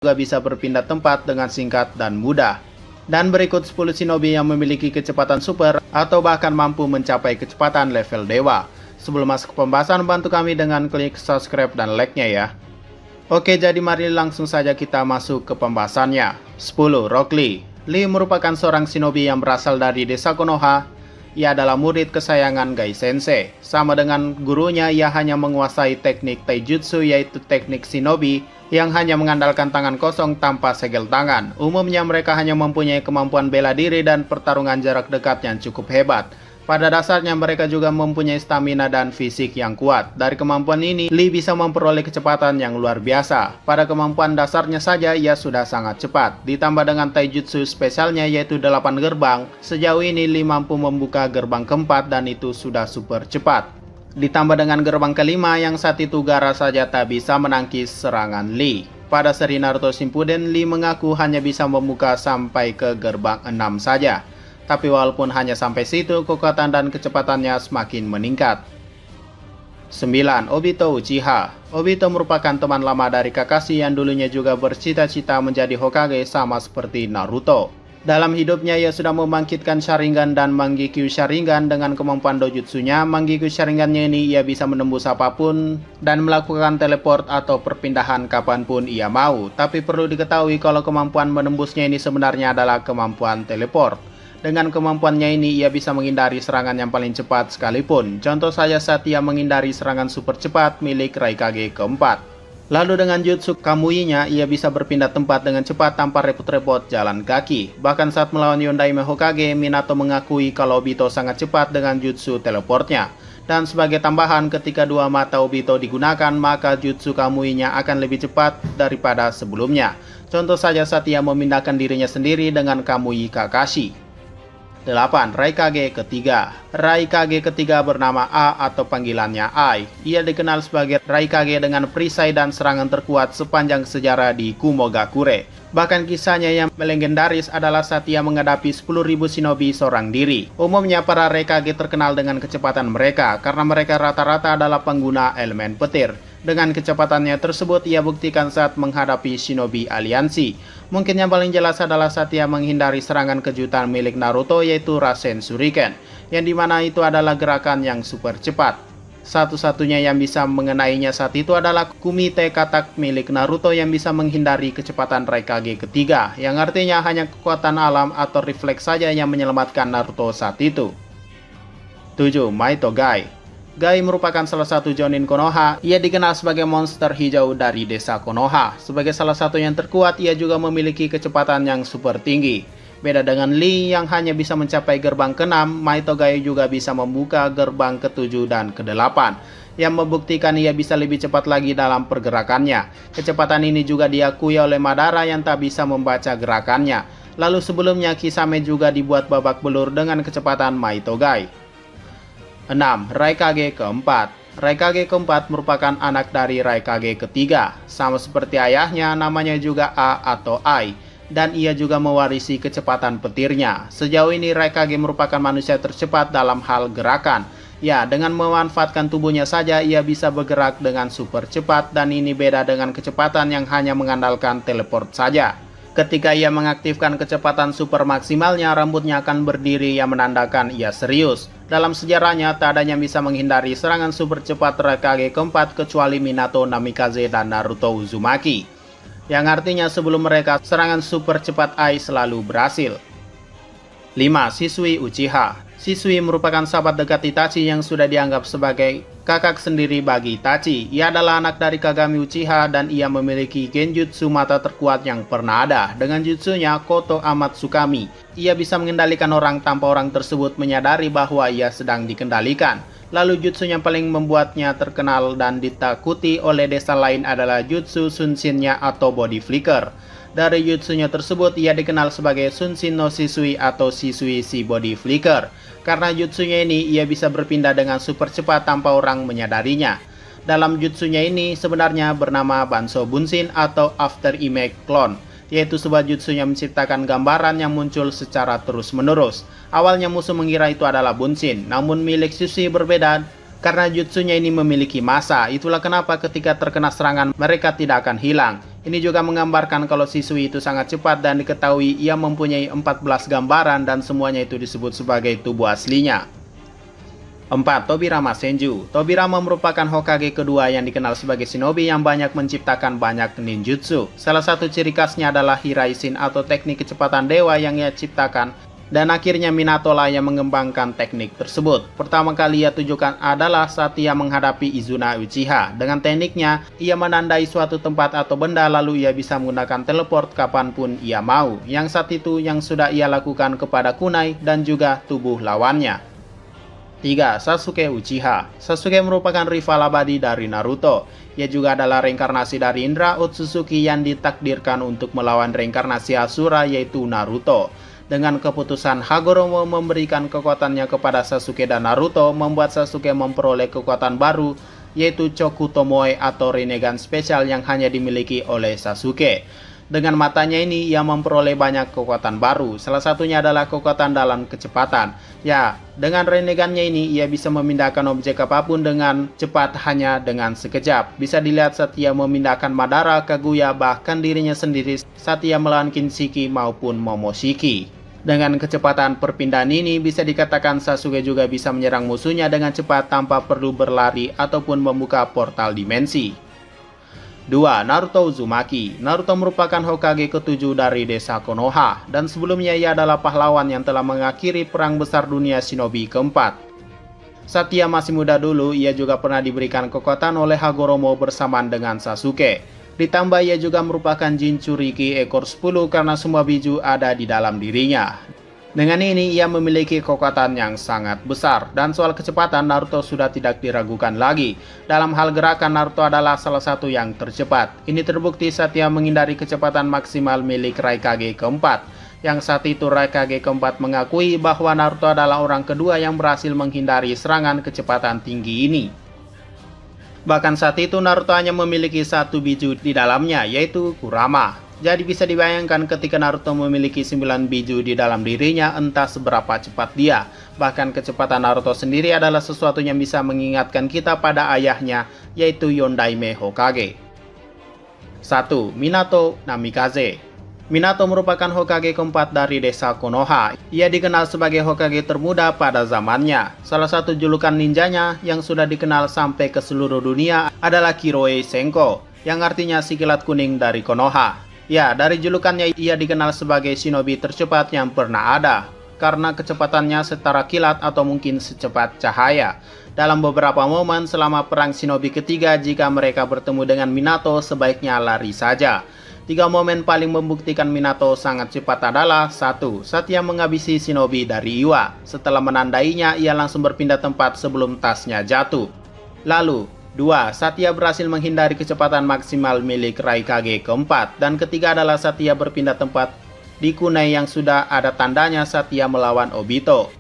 juga bisa berpindah tempat dengan singkat dan mudah. Dan berikut 10 shinobi yang memiliki kecepatan super atau bahkan mampu mencapai kecepatan level dewa. Sebelum masuk ke pembahasan, bantu kami dengan klik subscribe dan like-nya ya. Oke, jadi mari langsung saja kita masuk ke pembahasannya. 10. Rock Lee. Lee merupakan seorang shinobi yang berasal dari desa Konoha. Ia adalah murid kesayangan Gai Sensei. Sama dengan gurunya, ia hanya menguasai teknik taijutsu, yaitu teknik shinobi yang hanya mengandalkan tangan kosong tanpa segel tangan. Umumnya mereka hanya mempunyai kemampuan bela diri dan pertarungan jarak dekat yang cukup hebat. Pada dasarnya mereka juga mempunyai stamina dan fisik yang kuat. Dari kemampuan ini, Lee bisa memperoleh kecepatan yang luar biasa. Pada kemampuan dasarnya saja, ia sudah sangat cepat. Ditambah dengan taijutsu spesialnya yaitu 8 gerbang, sejauh ini Lee mampu membuka gerbang keempat dan itu sudah super cepat. Ditambah dengan gerbang kelima yang saat itu Gaara saja tak bisa menangkis serangan Lee. Pada seri Naruto Shippuden, Lee mengaku hanya bisa membuka sampai ke gerbang 6 saja. Tapi walaupun hanya sampai situ, kekuatan dan kecepatannya semakin meningkat. 9. Obito Uchiha. Obito merupakan teman lama dari Kakashi yang dulunya juga bercita-cita menjadi Hokage sama seperti Naruto. Dalam hidupnya ia sudah membangkitkan Sharingan dan Mangekyo Sharingan dengan kemampuan dojutsunya. Mangekyo Sharingannya ini ia bisa menembus apapun dan melakukan teleport atau perpindahan kapanpun ia mau. Tapi perlu diketahui kalau kemampuan menembusnya ini sebenarnya adalah kemampuan teleport. Dengan kemampuannya ini ia bisa menghindari serangan yang paling cepat sekalipun. Contoh saja saat ia menghindari serangan super cepat milik Raikage keempat. Lalu dengan jutsu Kamui-nya ia bisa berpindah tempat dengan cepat tanpa repot-repot jalan kaki. Bahkan saat melawan Yondaime Hokage, Minato mengakui kalau Obito sangat cepat dengan jutsu teleportnya. Dan sebagai tambahan, ketika dua mata Obito digunakan, maka jutsu Kamui-nya akan lebih cepat daripada sebelumnya. Contoh saja saat ia memindahkan dirinya sendiri dengan Kamui Kakashi. 8. Raikage ketiga. Raikage ketiga bernama A atau panggilannya Ai. Ia dikenal sebagai Raikage dengan perisai dan serangan terkuat sepanjang sejarah di Kumogakure. Bahkan kisahnya yang legendaris adalah saat ia menghadapi 10.000 shinobi seorang diri. Umumnya para Raikage terkenal dengan kecepatan mereka karena mereka rata-rata adalah pengguna elemen petir. Dengan kecepatannya tersebut ia buktikan saat menghadapi shinobi aliansi. Mungkin yang paling jelas adalah saat ia menghindari serangan kejutan milik Naruto yaitu Rasen Shuriken, yang dimana itu adalah gerakan yang super cepat. Satu-satunya yang bisa mengenainya saat itu adalah Kumite Katak milik Naruto yang bisa menghindari kecepatan Raikage ketiga, yang artinya hanya kekuatan alam atau refleks saja yang menyelamatkan Naruto saat itu. 7. Maito Gai. Gai merupakan salah satu Jonin Konoha. Ia dikenal sebagai monster hijau dari desa Konoha. Sebagai salah satu yang terkuat, ia juga memiliki kecepatan yang super tinggi. Beda dengan Lee yang hanya bisa mencapai gerbang ke-6, Maito Gai juga bisa membuka gerbang ke-7 dan ke-8, yang membuktikan ia bisa lebih cepat lagi dalam pergerakannya. Kecepatan ini juga diakui oleh Madara yang tak bisa membaca gerakannya. Lalu sebelumnya Kisame juga dibuat babak belur dengan kecepatan Maito Gai. 6. Raikage keempat. Raikage keempat merupakan anak dari Raikage ketiga. Sama seperti ayahnya, namanya juga A atau Ai. Dan ia juga mewarisi kecepatan petirnya. Sejauh ini Raikage merupakan manusia tercepat dalam hal gerakan. Ya, dengan memanfaatkan tubuhnya saja ia bisa bergerak dengan super cepat dan ini beda dengan kecepatan yang hanya mengandalkan teleport saja. Ketika ia mengaktifkan kecepatan super maksimalnya, rambutnya akan berdiri yang menandakan ia serius. Dalam sejarahnya, tak ada yang bisa menghindari serangan super cepat Raikage keempat kecuali Minato Namikaze dan Naruto Uzumaki. Yang artinya sebelum mereka, serangan super cepat Ai selalu berhasil. 5. Shisui Uchiha. Shisui merupakan sahabat dekat Itachi yang sudah dianggap sebagai kakak sendiri bagi Itachi. Ia adalah anak dari Kagami Uchiha dan ia memiliki genjutsu mata terkuat yang pernah ada. Dengan jutsunya Koto Amatsukami, ia bisa mengendalikan orang tanpa orang tersebut menyadari bahwa ia sedang dikendalikan. Lalu jutsu yang paling membuatnya terkenal dan ditakuti oleh desa lain adalah jutsu Sunshin-nya atau body flicker. Dari jutsunya tersebut ia dikenal sebagai Sunshin no Shisui atau Shisui si body flicker. Karena jutsunya ini ia bisa berpindah dengan super cepat tanpa orang menyadarinya. Dalam jutsunya ini sebenarnya bernama Banso Bunshin atau After Image Clone, yaitu sebuah jutsu yang menciptakan gambaran yang muncul secara terus-menerus. Awalnya musuh mengira itu adalah Bunshin, namun milik Shisui berbeda karena jutsunya ini memiliki massa. Itulah kenapa ketika terkena serangan mereka tidak akan hilang. Ini juga menggambarkan kalau Shisui itu sangat cepat dan diketahui ia mempunyai 14 gambaran dan semuanya itu disebut sebagai tubuh aslinya. 4. Tobirama Senju. Tobirama merupakan Hokage kedua yang dikenal sebagai shinobi yang banyak menciptakan banyak ninjutsu. Salah satu ciri khasnya adalah Hiraisin atau teknik kecepatan dewa yang ia ciptakan, dan akhirnya Minato lah yang mengembangkan teknik tersebut. Pertama kali ia tunjukkan adalah saat ia menghadapi Izuna Uchiha. Dengan tekniknya, ia menandai suatu tempat atau benda lalu ia bisa menggunakan teleport kapanpun ia mau. Yang saat itu yang sudah ia lakukan kepada kunai dan juga tubuh lawannya. 3. Sasuke Uchiha. Sasuke merupakan rival abadi dari Naruto. Ia juga adalah reinkarnasi dari Indra Otsutsuki yang ditakdirkan untuk melawan reinkarnasi Asura yaitu Naruto. Dengan keputusan Hagoromo memberikan kekuatannya kepada Sasuke dan Naruto, membuat Sasuke memperoleh kekuatan baru yaitu Choku Tomoe atau Rinnegan spesial yang hanya dimiliki oleh Sasuke. Dengan matanya ini, ia memperoleh banyak kekuatan baru. Salah satunya adalah kekuatan dalam kecepatan. Ya, dengan Rinnegannya ini, ia bisa memindahkan objek apapun dengan cepat hanya dengan sekejap. Bisa dilihat saat ia memindahkan Madara, Kaguya, bahkan dirinya sendiri saat ia melawan Kinshiki maupun Momoshiki. Dengan kecepatan perpindahan ini, bisa dikatakan Sasuke juga bisa menyerang musuhnya dengan cepat tanpa perlu berlari ataupun membuka portal dimensi. 2. Naruto Uzumaki. Naruto merupakan Hokage ke-7 dari desa Konoha, dan sebelumnya ia adalah pahlawan yang telah mengakhiri perang besar dunia shinobi keempat. Saat ia masih muda dulu, ia juga pernah diberikan kekuatan oleh Hagoromo bersamaan dengan Sasuke. Ditambah ia juga merupakan Jinchuriki ekor 10 karena semua biju ada di dalam dirinya. Dengan ini ia memiliki kekuatan yang sangat besar, dan soal kecepatan Naruto sudah tidak diragukan lagi. Dalam hal gerakan, Naruto adalah salah satu yang tercepat. Ini terbukti saat ia menghindari kecepatan maksimal milik Raikage keempat, yang saat itu Raikage keempat mengakui bahwa Naruto adalah orang kedua yang berhasil menghindari serangan kecepatan tinggi ini. Bahkan saat itu Naruto hanya memiliki satu biju di dalamnya, yaitu Kurama. Jadi bisa dibayangkan ketika Naruto memiliki 9 biju di dalam dirinya, entah seberapa cepat dia. Bahkan kecepatan Naruto sendiri adalah sesuatu yang bisa mengingatkan kita pada ayahnya, yaitu Yondaime Hokage. 1. Minato Namikaze. Minato merupakan Hokage keempat dari desa Konoha. Ia dikenal sebagai Hokage termuda pada zamannya. Salah satu julukan ninjanya yang sudah dikenal sampai ke seluruh dunia adalah Kiroe Senko, yang artinya si kilat kuning dari Konoha. Ya, dari julukannya ia dikenal sebagai shinobi tercepat yang pernah ada, karena kecepatannya setara kilat atau mungkin secepat cahaya. Dalam beberapa momen selama perang shinobi ketiga, jika mereka bertemu dengan Minato, sebaiknya lari saja. 3 momen paling membuktikan Minato sangat cepat adalah: 1. Saat ia menghabisi shinobi dari Iwa. Setelah menandainya, ia langsung berpindah tempat sebelum tasnya jatuh. Lalu 2. Saat ia berhasil menghindari kecepatan maksimal milik Raikage keempat. Dan ketiga adalah saat ia berpindah tempat di kunai yang sudah ada tandanya saat ia melawan Obito.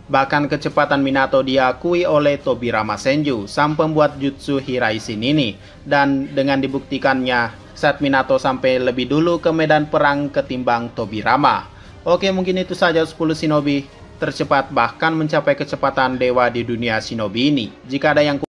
Bahkan kecepatan Minato diakui oleh Tobirama Senju, sang pembuat jutsu Hiraisin ini. Dan dengan dibuktikannya saat Minato sampai lebih dulu ke medan perang ketimbang Tobirama. Oke, mungkin itu saja 10 shinobi tercepat bahkan mencapai kecepatan dewa di dunia shinobi ini. Jika ada yang